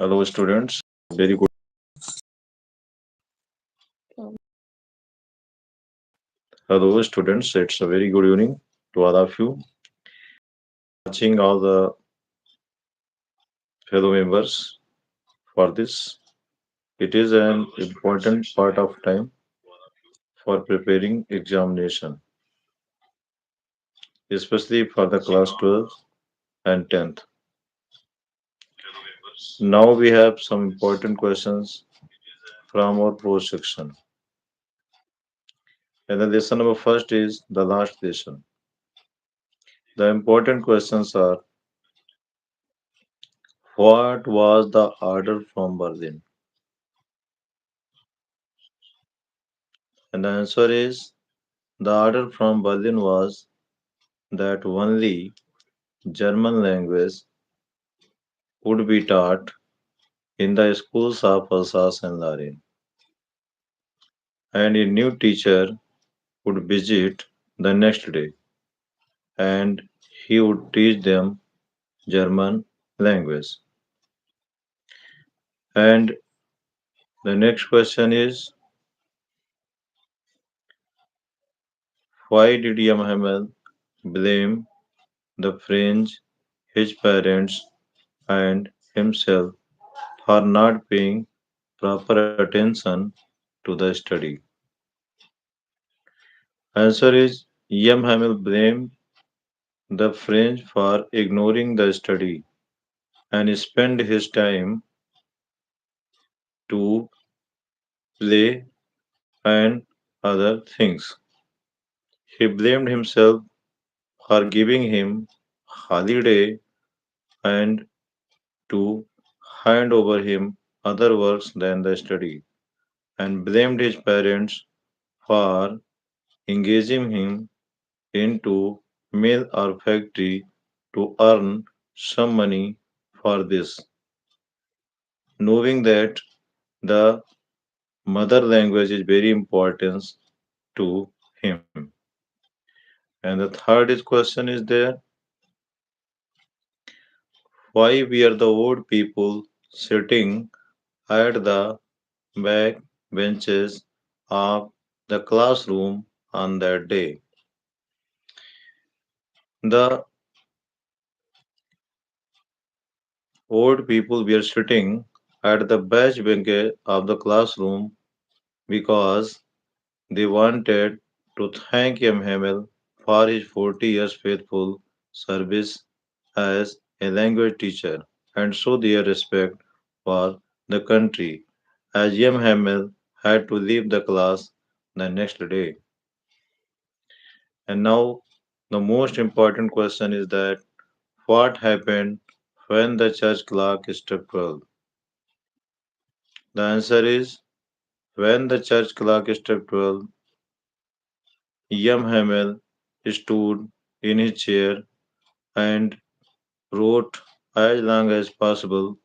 Hello, students. Very good. Hello, students. It's a very good evening to all of you. Watching all the fellow members for this. It is an important part of time for preparing examination, especially for the class 12 and 10th. Now we have some important questions from our pro section. And the lesson number first is the last lesson. The important questions are: what was the order from Berlin? And the answer is the order from Berlin was that only German language would be taught in the schools of Alsace and Lorraine, and a new teacher would visit the next day, and he would teach them German language. And the next question is: why did Yamhamel blame the French, his parents, and himself for not paying proper attention to the study? Answer is Yamhamel blamed the French for ignoring the study and spent his time to play and other things. He blamed himself for giving him holiday and to hand over him other works than the study, and blamed his parents for engaging him into mill or factory to earn some money for this, knowing that the mother language is very important to him. And the third is question is there: why were the old people sitting at the back benches of the classroom on that day? The old people were sitting at the back bench of the classroom because they wanted to thank M. Hamel for his 40 years faithful service as a language teacher and show their respect for the country, as M. Hamel had to leave the class the next day. And now the most important question is that what happened when the church clock struck 12? The answer is when the church clock struck 12, Yam Hamel stood in his chair and wrote as long as possible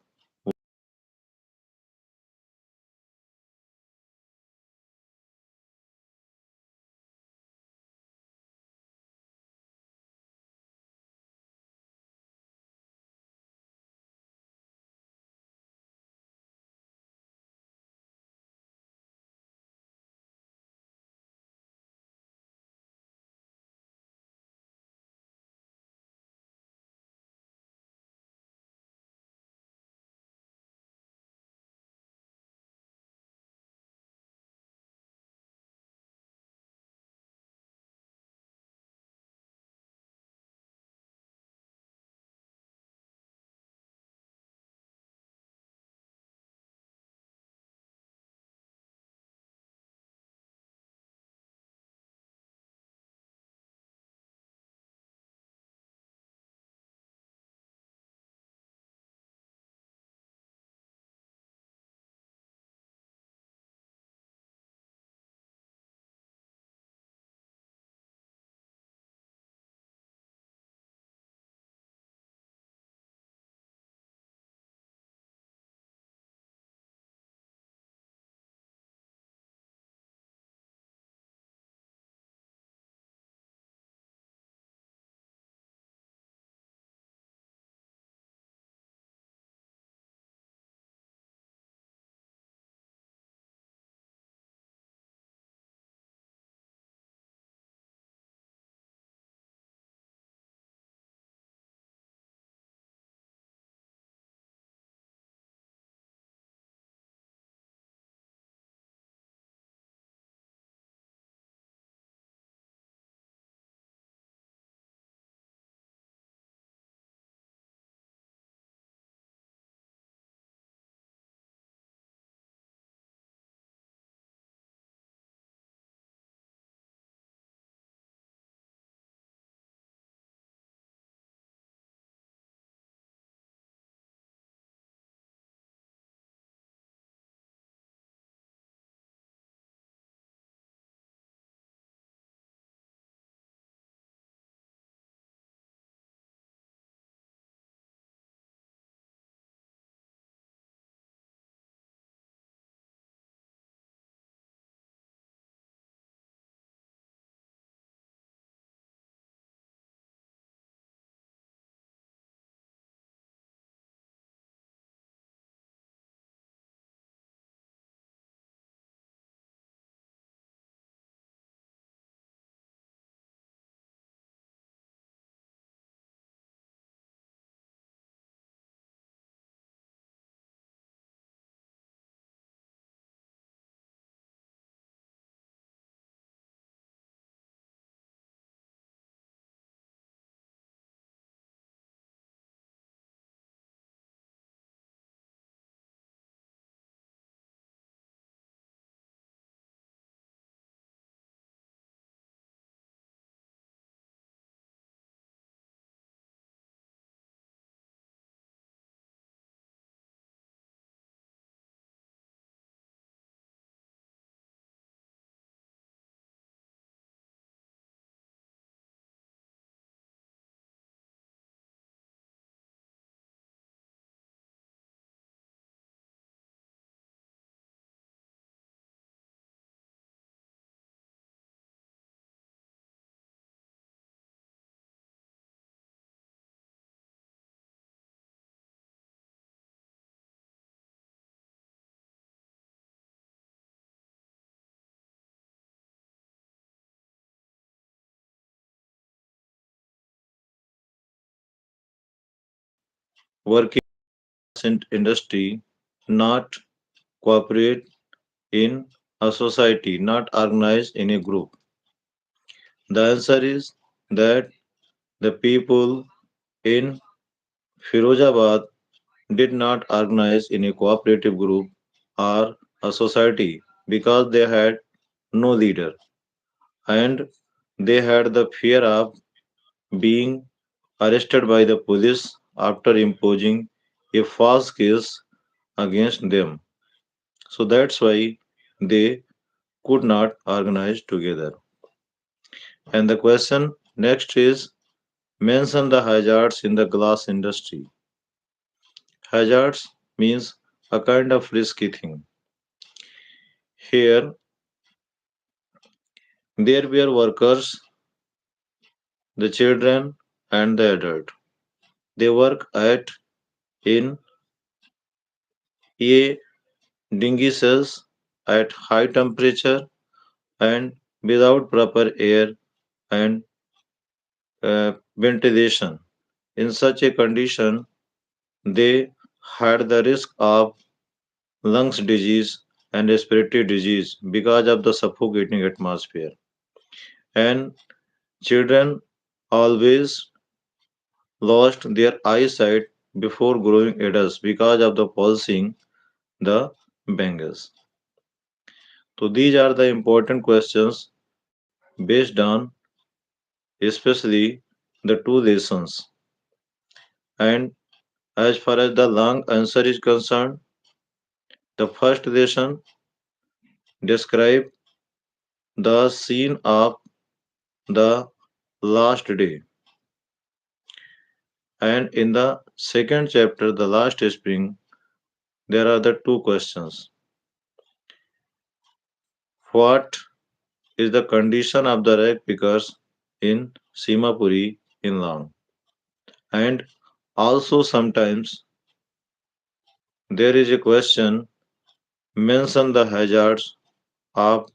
working in industry, not cooperate in a society, not organized in a group? The answer is that the people in Firozabad did not organize in a cooperative group or a society because they had no leader and they had the fear of being arrested by the police after imposing a false case against them. So that's why they could not organize together. And the question next is mention the hazards in the glass industry. Hazards means a kind of risky thing. Here, there were workers, the children, and the adult. They work at in a dingy cells at high temperature and without proper air and ventilation. In such a condition, they had the risk of lungs disease and respiratory disease because of the suffocating atmosphere. And children always lost their eyesight before growing adults because of the pulsing the bangles. So these are the important questions based on especially the two lessons. And as far as the long answer is concerned, the first lesson describe the scene of the last day. And in the second chapter, the last spring, there are the two questions. What is the condition of the rag pickers in Simapuri in Long? And also sometimes there is a question mention the hazards of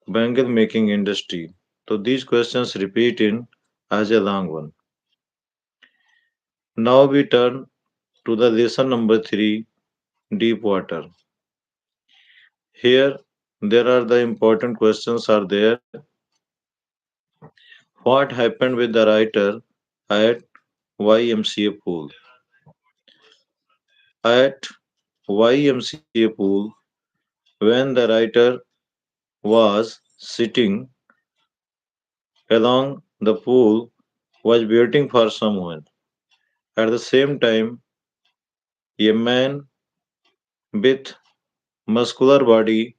bangle making industry. So these questions repeat in as a long one. Now we turn to the lesson number 3, deep water. Here there are the important questions are there. What happened with the writer at YMCA pool? At YMCA pool, when the writer was sitting along the pool, was waiting for someone. At the same time, a man with muscular body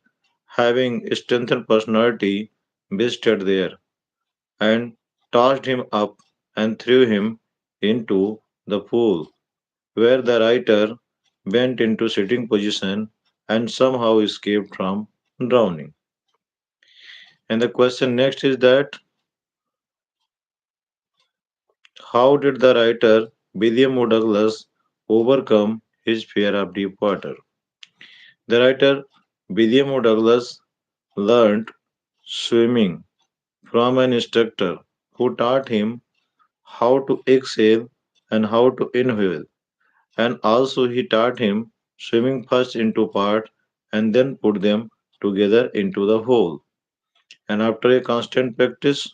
having strengthened personality visited there and tossed him up and threw him into the pool, where the writer bent into sitting position and somehow escaped from drowning. And the question next is that how did the writer William O. Douglas overcome his fear of deep water? The writer William O. Douglas learned swimming from an instructor who taught him how to exhale and how to inhale, and also he taught him swimming first into part and then put them together into the whole. And after a constant practice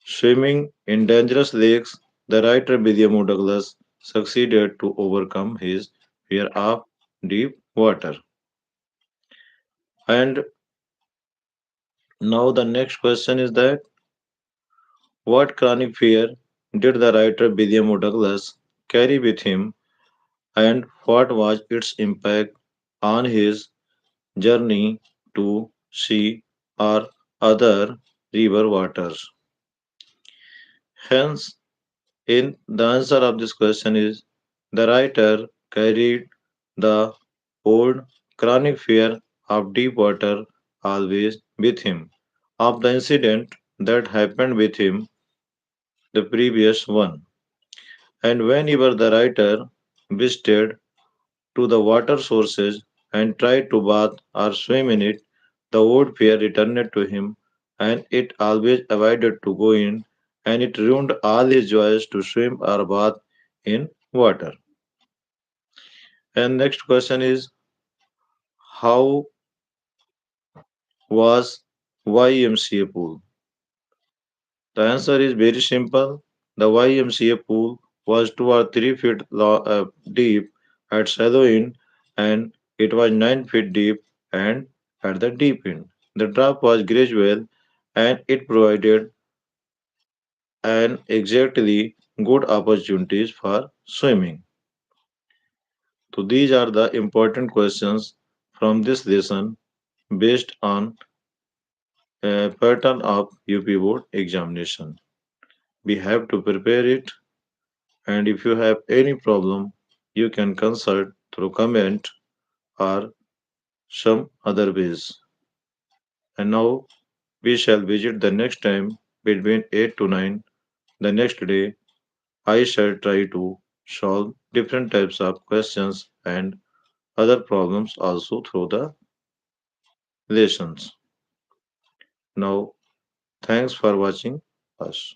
swimming in dangerous lakes, the writer William O. Douglas succeeded to overcome his fear of deep water. And now the next question is that what chronic fear did the writer William O. Douglas carry with him and what was its impact on his journey to sea or other river waters? Hence, in the answer of this question is the writer carried the old chronic fear of deep water always with him, of the incident that happened with him the previous one. And whenever the writer visited to the water sources and tried to bath or swim in it, the old fear returned to him, and it always avoided to go in, and it ruined all his joys to swim or bath in water. And next question is, how was YMCA pool? The answer is very simple. The YMCA pool was 2 or 3 feet deep at shallow end, and it was 9 feet deep and at the deep end. The drop was gradual, and it provided an exactly good opportunities for swimming. So these are the important questions from this lesson based on a pattern of UP board examination. We have to prepare it, and if you have any problem, you can consult through comment or some other ways. And now we shall visit the next time between 8 to 9. The next day, I shall try to solve different types of questions and other problems also through the lessons. Now, thanks for watching us.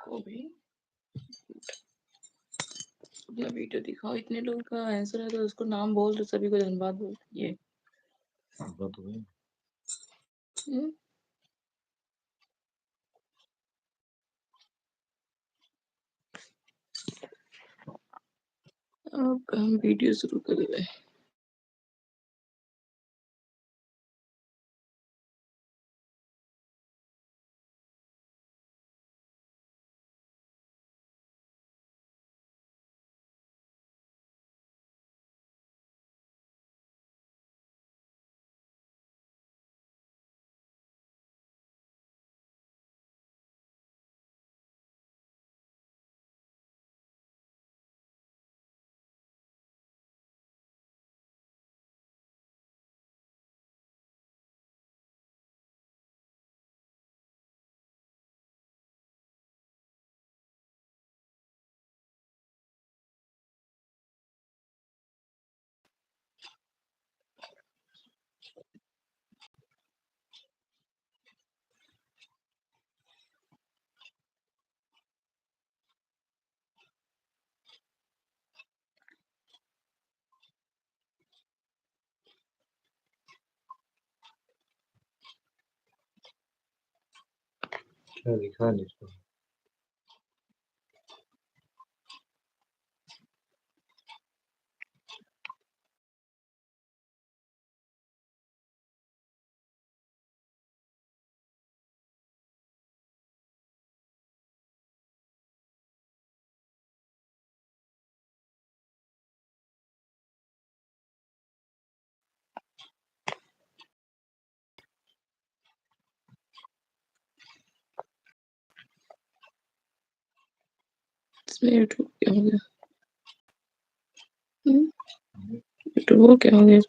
को भी अगला video दिखाओ, इतने लोगों का answer है तो उसको नाम बोल दो, सभी को धन्यवाद बोल ये। हम्म, अब हम वीडियो शुरू कर रहे हैं। क्या दिखा नहीं इसको? इसमें यूट्यूब क्या हो गया? यूट्यूब वो क्या हो गया?